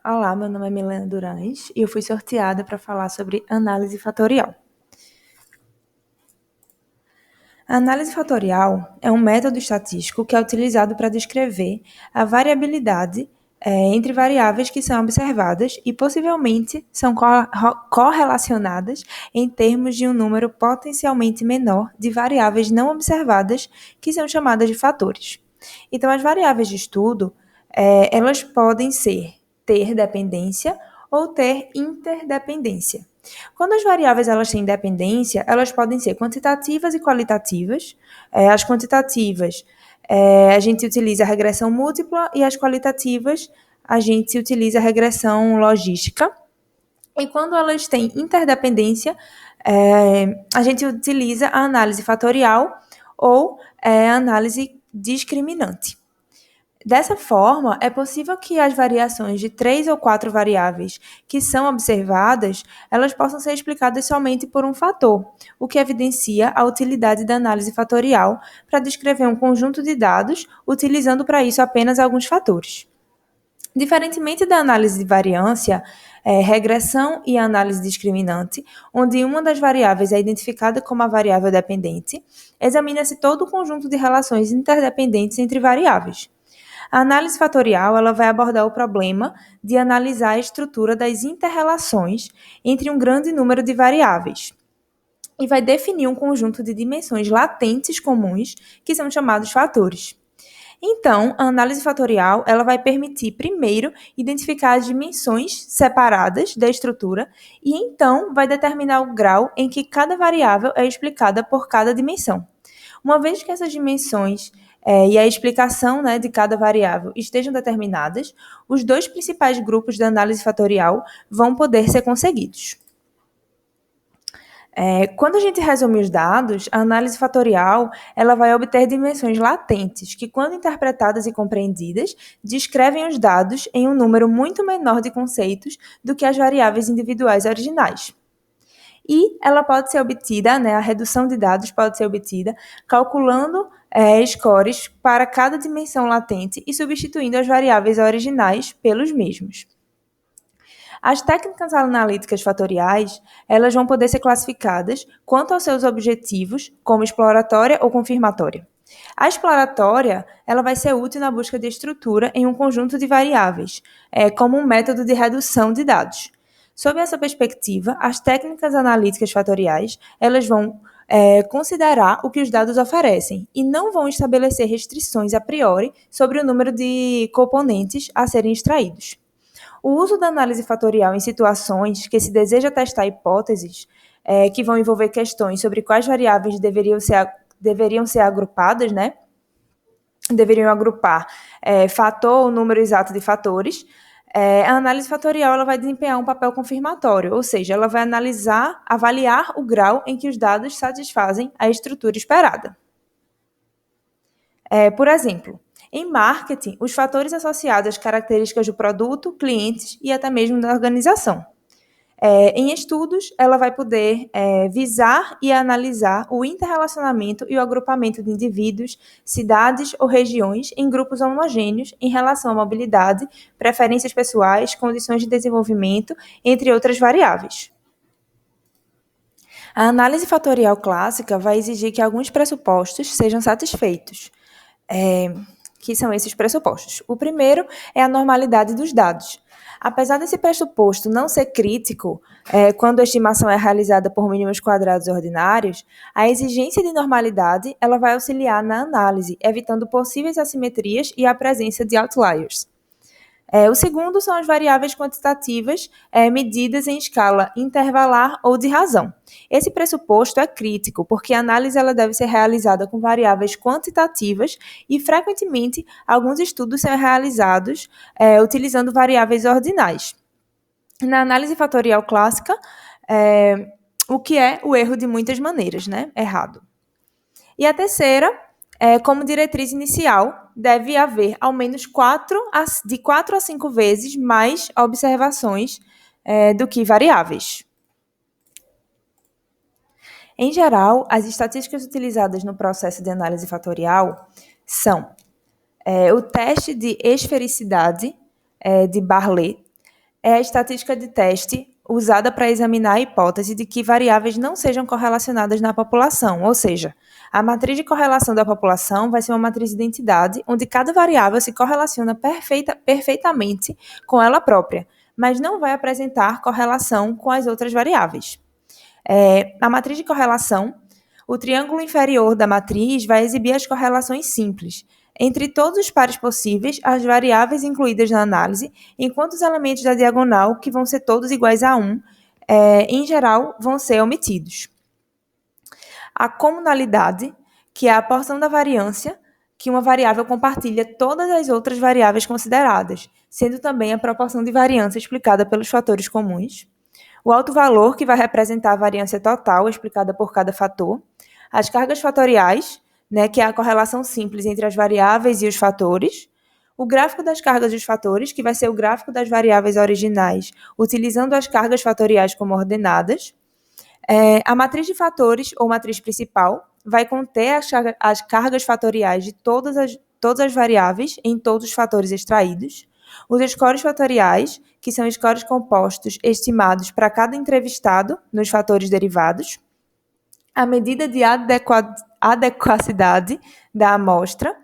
Olá, meu nome é Milena Durães e eu fui sorteada para falar sobre análise fatorial. A análise fatorial é um método estatístico que é utilizado para descrever a variabilidade entre variáveis que são observadas e possivelmente são correlacionadas em termos de um número potencialmente menor de variáveis não observadas, que são chamadas de fatores. Então, as variáveis de estudo, elas podem ter dependência ou ter interdependência. Quando as variáveis elas têm dependência, elas podem ser quantitativas e qualitativas. As quantitativas, a gente utiliza a regressão múltipla e as qualitativas, a gente utiliza a regressão logística. E quando elas têm interdependência, a gente utiliza a análise fatorial ou a análise discriminante. Dessa forma, é possível que as variações de 3 ou 4 variáveis que são observadas, elas possam ser explicadas somente por um fator, o que evidencia a utilidade da análise fatorial para descrever um conjunto de dados, utilizando para isso apenas alguns fatores. Diferentemente da análise de variância, regressão e análise discriminante, onde uma das variáveis é identificada como a variável dependente, examina-se todo o conjunto de relações interdependentes entre variáveis. A análise fatorial ela vai abordar o problema de analisar a estrutura das interrelações entre um grande número de variáveis e vai definir um conjunto de dimensões latentes comuns que são chamados fatores. Então, a análise fatorial ela vai permitir, primeiro, identificar as dimensões separadas da estrutura e, então, vai determinar o grau em que cada variável é explicada por cada dimensão. Uma vez que essas dimensões e a explicação de cada variável estejam determinadas, os dois principais grupos da análise fatorial vão poder ser conseguidos. Quando a gente resume os dados, a análise fatorial ela vai obter dimensões latentes, que, quando interpretadas e compreendidas, descrevem os dados em um número muito menor de conceitos do que as variáveis individuais originais. E ela pode ser obtida, a redução de dados pode ser obtida calculando scores para cada dimensão latente e substituindo as variáveis originais pelos mesmos. As técnicas analíticas fatoriais, elas vão poder ser classificadas quanto aos seus objetivos, como exploratória ou confirmatória. A exploratória, ela vai ser útil na busca de estrutura em um conjunto de variáveis, como um método de redução de dados. Sob essa perspectiva, as técnicas analíticas fatoriais, elas vão considerar o que os dados oferecem e não vão estabelecer restrições a priori sobre o número de componentes a serem extraídos. O uso da análise fatorial em situações que se deseja testar hipóteses que vão envolver questões sobre quais variáveis deveriam ser agrupadas, deveriam agrupar fator ou número exato de fatores. A análise fatorial ela vai desempenhar um papel confirmatório, ou seja, ela vai avaliar o grau em que os dados satisfazem a estrutura esperada. Por exemplo, em marketing, os fatores associados às características do produto, clientes e até mesmo da organização. Em estudos, ela vai poder visar e analisar o interrelacionamento e o agrupamento de indivíduos, cidades ou regiões em grupos homogêneos em relação à mobilidade, preferências pessoais, condições de desenvolvimento, entre outras variáveis. A análise fatorial clássica vai exigir que alguns pressupostos sejam satisfeitos. Que são esses pressupostos. O primeiro é a normalidade dos dados. Apesar desse pressuposto não ser crítico, quando a estimação é realizada por mínimos quadrados ordinários, a exigência de normalidade ela vai auxiliar na análise, evitando possíveis assimetrias e a presença de outliers. O segundo são as variáveis quantitativas medidas em escala intervalar ou de razão. Esse pressuposto é crítico, porque a análise ela deve ser realizada com variáveis quantitativas e, frequentemente, alguns estudos são realizados utilizando variáveis ordinais. Na análise fatorial clássica, o que é o erro de muitas maneiras, errado. E a terceira, como diretriz inicial, deve haver ao menos de 4 a 5 vezes mais observações do que variáveis. Em geral, as estatísticas utilizadas no processo de análise fatorial são o teste de esfericidade de Barlett, é a estatística de teste usada para examinar a hipótese de que variáveis não sejam correlacionadas na população, ou seja, a matriz de correlação da população vai ser uma matriz de identidade, onde cada variável se correlaciona perfeitamente com ela própria, mas não vai apresentar correlação com as outras variáveis. Na matriz de correlação, o triângulo inferior da matriz vai exibir as correlações simples entre todos os pares possíveis, as variáveis incluídas na análise, enquanto os elementos da diagonal, que vão ser todos iguais a 1, em geral, vão ser omitidos. A comunalidade, que é a porção da variância que uma variável compartilha todas as outras variáveis consideradas, sendo também a proporção de variância explicada pelos fatores comuns. O alto valor, que vai representar a variância total explicada por cada fator. As cargas fatoriais, que é a correlação simples entre as variáveis e os fatores. O gráfico das cargas e os fatores, que vai ser o gráfico das variáveis originais, utilizando as cargas fatoriais como ordenadas. A matriz de fatores, ou matriz principal, vai conter as cargas fatoriais de todas as variáveis em todos os fatores extraídos. Os scores fatoriais, que são scores compostos estimados para cada entrevistado nos fatores derivados. A medida de adequacidade da amostra,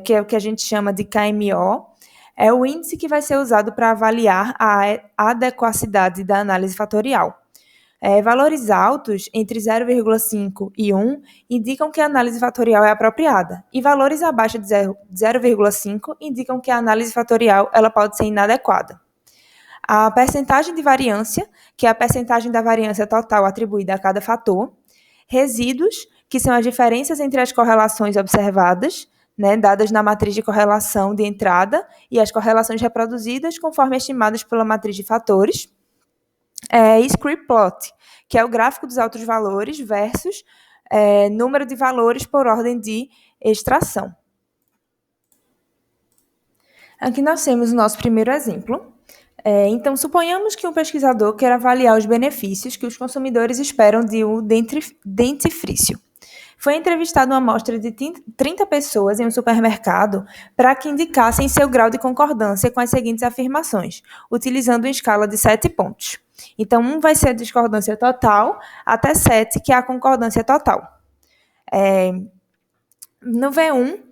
que é o que a gente chama de KMO, é o índice que vai ser usado para avaliar a adequacidade da análise fatorial. Valores altos, entre 0,5 e 1, indicam que a análise fatorial é apropriada, e valores abaixo de 0,5 indicam que a análise fatorial ela pode ser inadequada. A percentagem de variância, que é a percentagem da variância total atribuída a cada fator. Resíduos, que são as diferenças entre as correlações observadas, dadas na matriz de correlação de entrada, e as correlações reproduzidas conforme estimadas pela matriz de fatores. Script plot, que é o gráfico dos altos valores versus número de valores por ordem de extração. Aqui nós temos o nosso primeiro exemplo. Então, suponhamos que um pesquisador quer avaliar os benefícios que os consumidores esperam de um dentifrício. Foi entrevistada uma amostra de 30 pessoas em um supermercado para que indicassem seu grau de concordância com as seguintes afirmações, utilizando uma escala de 7 pontos. Então, 1 vai ser a discordância total, até 7, que é a concordância total. No V1,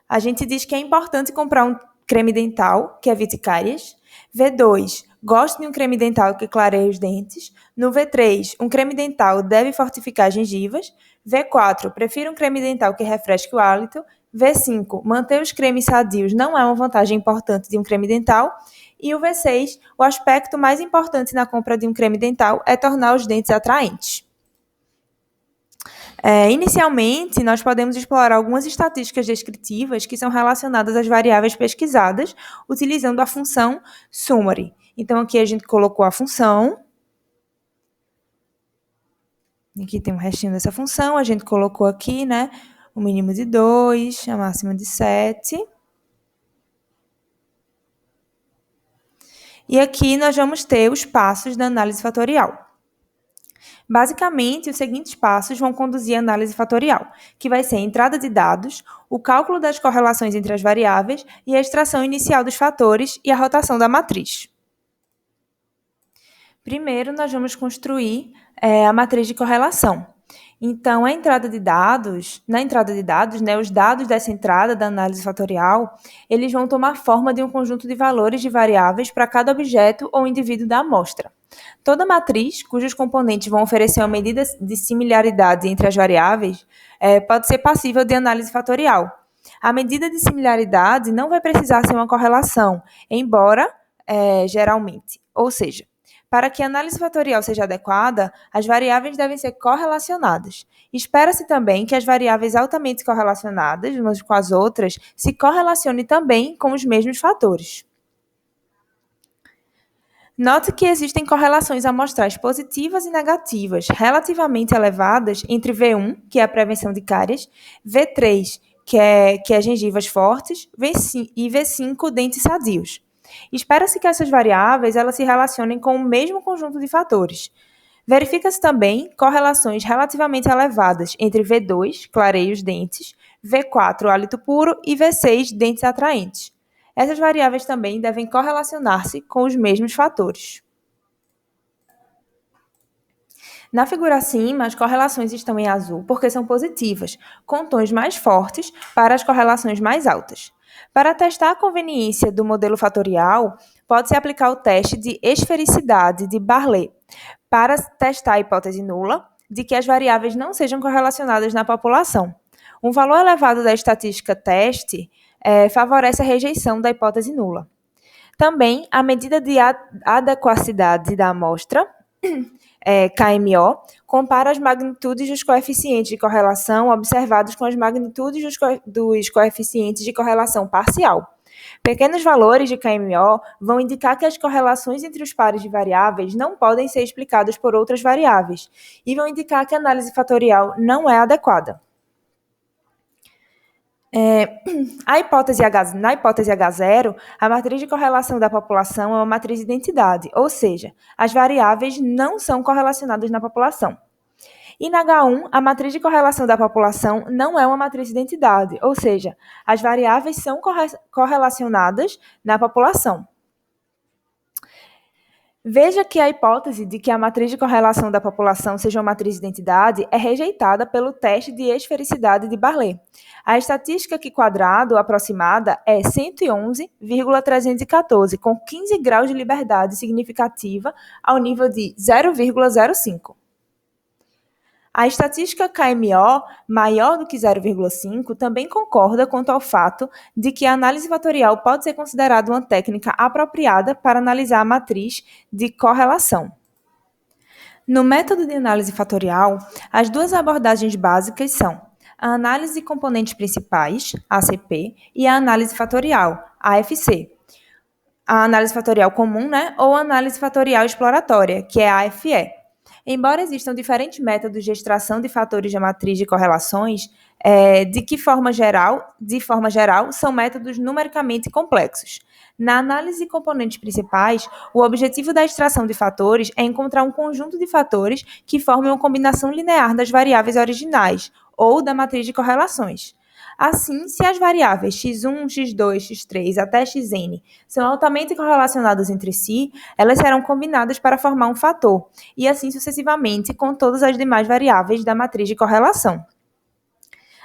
a gente diz que é importante comprar um creme dental, que evite cáries. V2, gosto de um creme dental que clareie os dentes. No V3, um creme dental deve fortificar as gengivas. V4, prefiro um creme dental que refresque o hálito. V5, manter os cremes sadios não é uma vantagem importante de um creme dental. E o V6, o aspecto mais importante na compra de um creme dental é tornar os dentes atraentes. Inicialmente, nós podemos explorar algumas estatísticas descritivas que são relacionadas às variáveis pesquisadas, utilizando a função summary. Então, aqui a gente colocou a função. Aqui tem um restinho dessa função, a gente colocou aqui, o mínimo de 2, a máxima de 7. E aqui nós vamos ter os passos da análise fatorial. Basicamente, os seguintes passos vão conduzir a análise fatorial, que vai ser a entrada de dados, o cálculo das correlações entre as variáveis e a extração inicial dos fatores e a rotação da matriz. Primeiro, nós vamos construir a matriz de correlação. Então, na entrada de dados, os dados dessa entrada da análise fatorial, eles vão tomar forma de um conjunto de valores de variáveis para cada objeto ou indivíduo da amostra. Toda matriz, cujos componentes vão oferecer uma medida de similaridade entre as variáveis, pode ser passível de análise fatorial. A medida de similaridade não vai precisar ser uma correlação, embora, geralmente. Ou seja, para que a análise fatorial seja adequada, as variáveis devem ser correlacionadas. Espera-se também que as variáveis altamente correlacionadas, umas com as outras, se correlacionem também com os mesmos fatores. Note que existem correlações amostrais positivas e negativas relativamente elevadas entre V1, que é a prevenção de cáries, V3, que é gengivas fortes, e V5, dentes sadios. Espera-se que essas variáveis elas se relacionem com o mesmo conjunto de fatores. Verifica-se também correlações relativamente elevadas entre V2, clareia os dentes, V4, hálito puro, e V6, dentes atraentes. Essas variáveis também devem correlacionar-se com os mesmos fatores. Na figura acima, as correlações estão em azul porque são positivas, com tons mais fortes para as correlações mais altas. Para testar a conveniência do modelo fatorial, pode-se aplicar o teste de esfericidade de Barley para testar a hipótese nula de que as variáveis não sejam correlacionadas na população. Um valor elevado da estatística teste favorece a rejeição da hipótese nula. Também, a medida de adequacidade da amostra KMO, compara as magnitudes dos coeficientes de correlação observados com as magnitudes dos coeficientes de correlação parcial. Pequenos valores de KMO vão indicar que as correlações entre os pares de variáveis não podem ser explicadas por outras variáveis e vão indicar que a análise fatorial não é adequada. Na hipótese H0, a matriz de correlação da população é uma matriz de identidade, ou seja, as variáveis não são correlacionadas na população. E na H1, a matriz de correlação da população não é uma matriz de identidade, ou seja, as variáveis são correlacionadas na população. Veja que a hipótese de que a matriz de correlação da população seja uma matriz de identidade é rejeitada pelo teste de esfericidade de Barley. A estatística aqui quadrado aproximada é 111,314, com 15 graus de liberdade significativa ao nível de 0,05. A estatística KMO, maior do que 0,5, também concorda quanto ao fato de que a análise fatorial pode ser considerada uma técnica apropriada para analisar a matriz de correlação. No método de análise fatorial, as duas abordagens básicas são a análise de componentes principais, ACP, e a análise fatorial, AFC. A análise fatorial comum, ou a análise fatorial exploratória, que é a AFE. Embora existam diferentes métodos de extração de fatores da matriz de correlações, de forma geral, são métodos numericamente complexos. Na análise de componentes principais, o objetivo da extração de fatores é encontrar um conjunto de fatores que formem uma combinação linear das variáveis originais, ou da matriz de correlações. Assim, se as variáveis x1, x2, x3 até xn são altamente correlacionadas entre si, elas serão combinadas para formar um fator, e assim sucessivamente com todas as demais variáveis da matriz de correlação.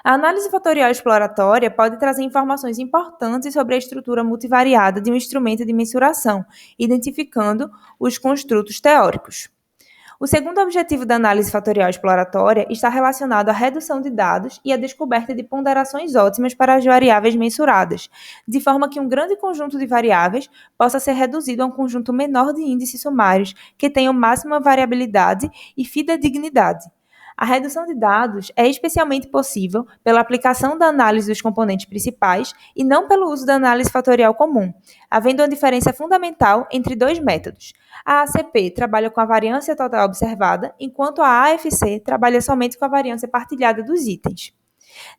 A análise fatorial exploratória pode trazer informações importantes sobre a estrutura multivariada de um instrumento de mensuração, identificando os construtos teóricos. O segundo objetivo da análise fatorial exploratória está relacionado à redução de dados e à descoberta de ponderações ótimas para as variáveis mensuradas, de forma que um grande conjunto de variáveis possa ser reduzido a um conjunto menor de índices sumários que tenham máxima variabilidade e fidedignidade. A redução de dados é especialmente possível pela aplicação da análise dos componentes principais e não pelo uso da análise fatorial comum, havendo uma diferença fundamental entre dois métodos. A ACP trabalha com a variância total observada, enquanto a AFC trabalha somente com a variância partilhada dos itens.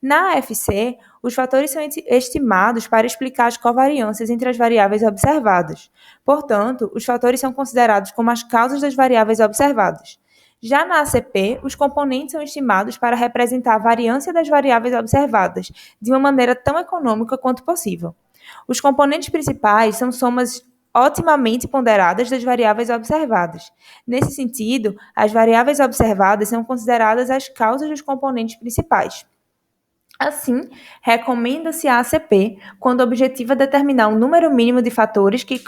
Na AFC, os fatores são estimados para explicar as covariâncias entre as variáveis observadas. Portanto, os fatores são considerados como as causas das variáveis observadas. Já na ACP, os componentes são estimados para representar a variância das variáveis observadas, de uma maneira tão econômica quanto possível. Os componentes principais são somas otimamente ponderadas das variáveis observadas. Nesse sentido, as variáveis observadas são consideradas as causas dos componentes principais. Assim, recomenda-se a ACP quando o objetivo é determinar um número mínimo de fatores que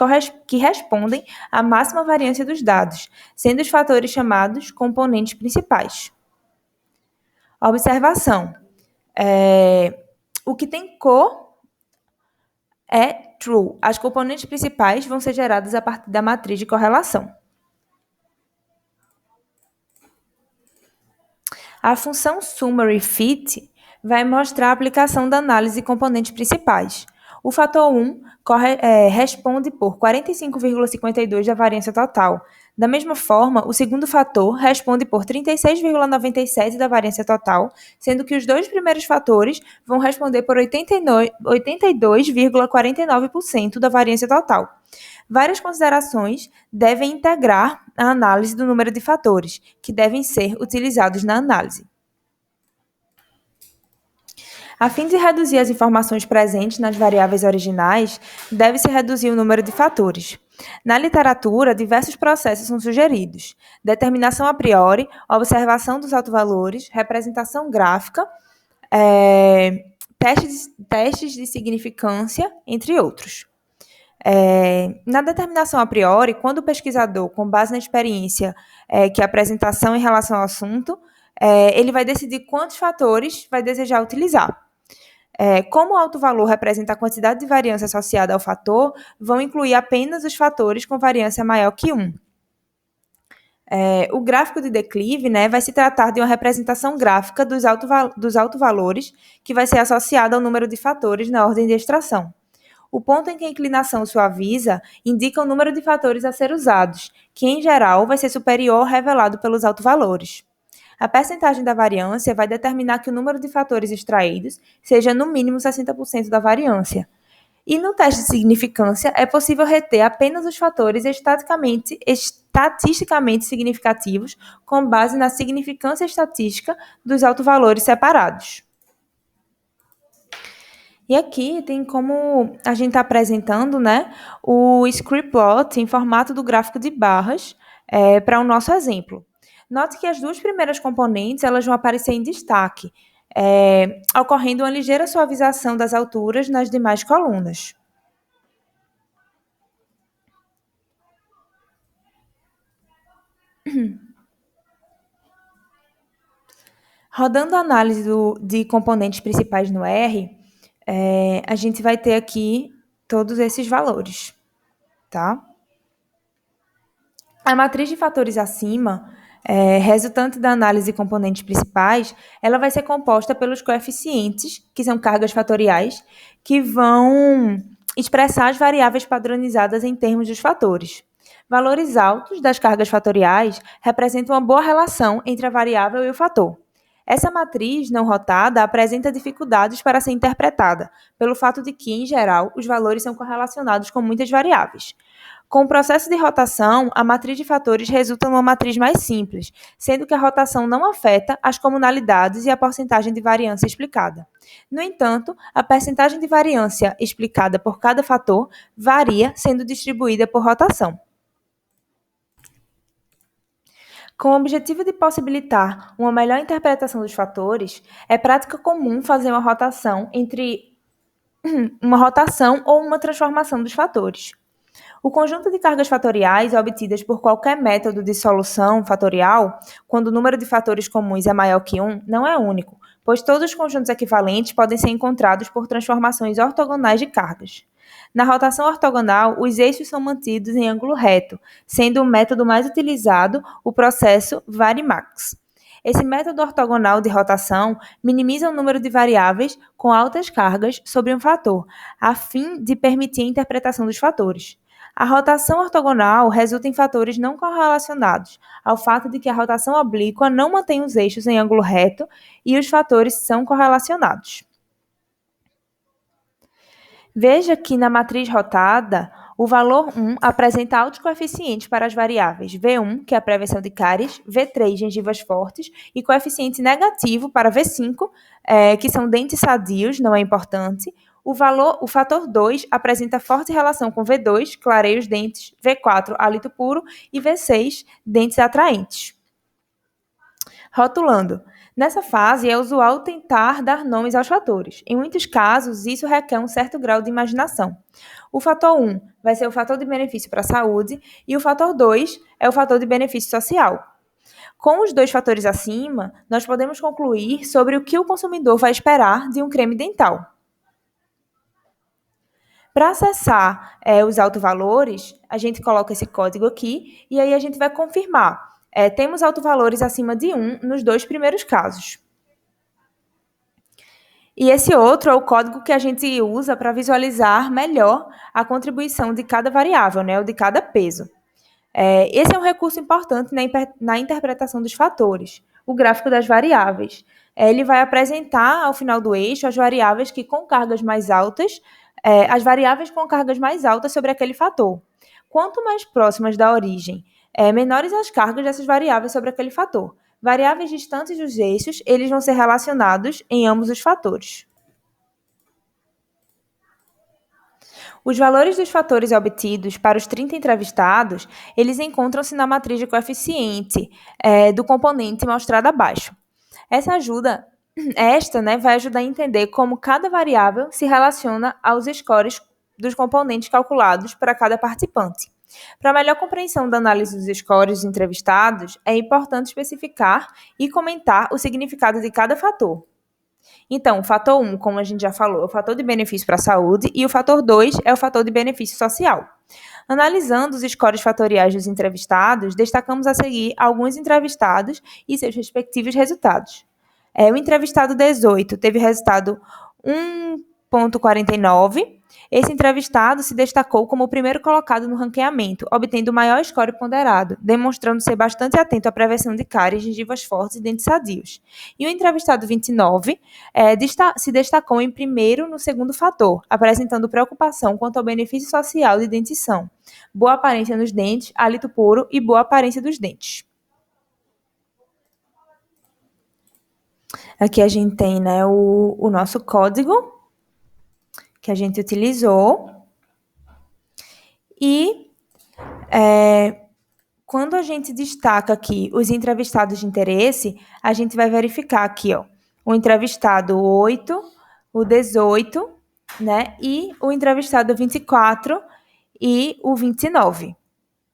respondem à máxima variância dos dados, sendo os fatores chamados componentes principais. Observação. O que tem cor é true. As componentes principais vão ser geradas a partir da matriz de correlação. A função summary fit vai mostrar a aplicação da análise de componentes principais. O fator 1 responde por 45,52% da variância total. Da mesma forma, o segundo fator responde por 36,97% da variância total, sendo que os dois primeiros fatores vão responder por 82,49% da variância total. Várias considerações devem integrar a análise do número de fatores, que devem ser utilizados na análise. A fim de reduzir as informações presentes nas variáveis originais, deve-se reduzir o número de fatores. Na literatura, diversos processos são sugeridos: determinação a priori, observação dos autovalores, representação gráfica, testes de significância, entre outros. Na determinação a priori, quando o pesquisador, com base na experiência que a apresentação em relação ao assunto, ele vai decidir quantos fatores vai desejar utilizar. Como o alto valor representa a quantidade de variância associada ao fator, vão incluir apenas os fatores com variância maior que 1. O gráfico de declive, né, vai se tratar de uma representação gráfica dos autovalores que vai ser associada ao número de fatores na ordem de extração. O ponto em que a inclinação suaviza indica o número de fatores a ser usados, que em geral vai ser superior ao revelado pelos autovalores. A percentagem da variância vai determinar que o número de fatores extraídos seja no mínimo 60% da variância. E no teste de significância, é possível reter apenas os fatores estatisticamente significativos com base na significância estatística dos autovalores separados. E aqui tem como a gente está apresentando, né, o scriptplot em formato do gráfico de barras para o nosso exemplo. Note que as duas primeiras componentes elas vão aparecer em destaque, ocorrendo uma ligeira suavização das alturas nas demais colunas. Rodando a análise de componentes principais no R, a gente vai ter aqui todos esses valores, tá? A matriz de fatores acima, resultante da análise de componentes principais, ela vai ser composta pelos coeficientes, que são cargas fatoriais, que vão expressar as variáveis padronizadas em termos dos fatores. Valores altos das cargas fatoriais representam uma boa relação entre a variável e o fator. Essa matriz não rotada apresenta dificuldades para ser interpretada, pelo fato de que, em geral, os valores são correlacionados com muitas variáveis. Com o processo de rotação, a matriz de fatores resulta numa matriz mais simples, sendo que a rotação não afeta as comunalidades e a porcentagem de variância explicada. No entanto, a percentagem de variância explicada por cada fator varia, sendo distribuída por rotação. Com o objetivo de possibilitar uma melhor interpretação dos fatores, é prática comum fazer uma rotação ou uma transformação dos fatores. O conjunto de cargas fatoriais obtidas por qualquer método de solução fatorial, quando o número de fatores comuns é maior que 1, não é único, pois todos os conjuntos equivalentes podem ser encontrados por transformações ortogonais de cargas. Na rotação ortogonal, os eixos são mantidos em ângulo reto, sendo o método mais utilizado o processo Varimax. Esse método ortogonal de rotação minimiza o número de variáveis com altas cargas sobre um fator, a fim de permitir a interpretação dos fatores. A rotação ortogonal resulta em fatores não correlacionados, ao fato de que a rotação oblíqua não mantém os eixos em ângulo reto e os fatores são correlacionados. Veja que na matriz rotada, o valor 1 apresenta altos coeficientes para as variáveis V1, que é a prevenção de cáries, V3, gengivas fortes, e coeficiente negativo para V5, que são dentes sadios, não é importante. O fator 2 apresenta forte relação com V2, clareia os dentes, V4, hálito puro, e V6, dentes atraentes. Rotulando. Nessa fase, é usual tentar dar nomes aos fatores. Em muitos casos, isso requer um certo grau de imaginação. O fator 1 vai ser o fator de benefício para a saúde e o fator 2 é o fator de benefício social. Com os dois fatores acima, nós podemos concluir sobre o que o consumidor vai esperar de um creme dental. Para acessar os autovalores, a gente coloca esse código aqui e aí a gente vai confirmar. Temos autovalores acima de 1 nos dois primeiros casos. E esse outro é o código que a gente usa para visualizar melhor a contribuição de cada variável, né, ou de cada peso. Esse é um recurso importante na interpretação dos fatores, o gráfico das variáveis. Ele vai apresentar, ao final do eixo, as variáveis com cargas mais altas sobre aquele fator. Quanto mais próximas da origem, menores as cargas dessas variáveis sobre aquele fator. Variáveis distantes dos eixos, eles vão ser relacionados em ambos os fatores. Os valores dos fatores obtidos para os 30 entrevistados, eles encontram-se na matriz de coeficiente do componente mostrado abaixo. Esta vai ajudar a entender como cada variável se relaciona aos scores dos componentes calculados para cada participante. Para melhor compreensão da análise dos scores dos entrevistados, é importante especificar e comentar o significado de cada fator. Então, o fator 1, como a gente já falou, é o fator de benefício para a saúde e o fator 2 é o fator de benefício social. Analisando os scores fatoriais dos entrevistados, destacamos a seguir alguns entrevistados e seus respectivos resultados. O entrevistado 18 teve resultado 1,49. Esse entrevistado se destacou como o primeiro colocado no ranqueamento, obtendo o maior score ponderado, demonstrando ser bastante atento à prevenção de cáries, gengivas fortes e dentes sadios. E o entrevistado 29 se destacou em primeiro no segundo fator, apresentando preocupação quanto ao benefício social de dentição, boa aparência nos dentes, hálito puro e boa aparência dos dentes. Aqui a gente tem, né, o nosso código que a gente utilizou. E quando a gente destaca aqui os entrevistados de interesse, a gente vai verificar aqui, ó, o entrevistado 8, o 18, né, e o entrevistado 24 e o 29.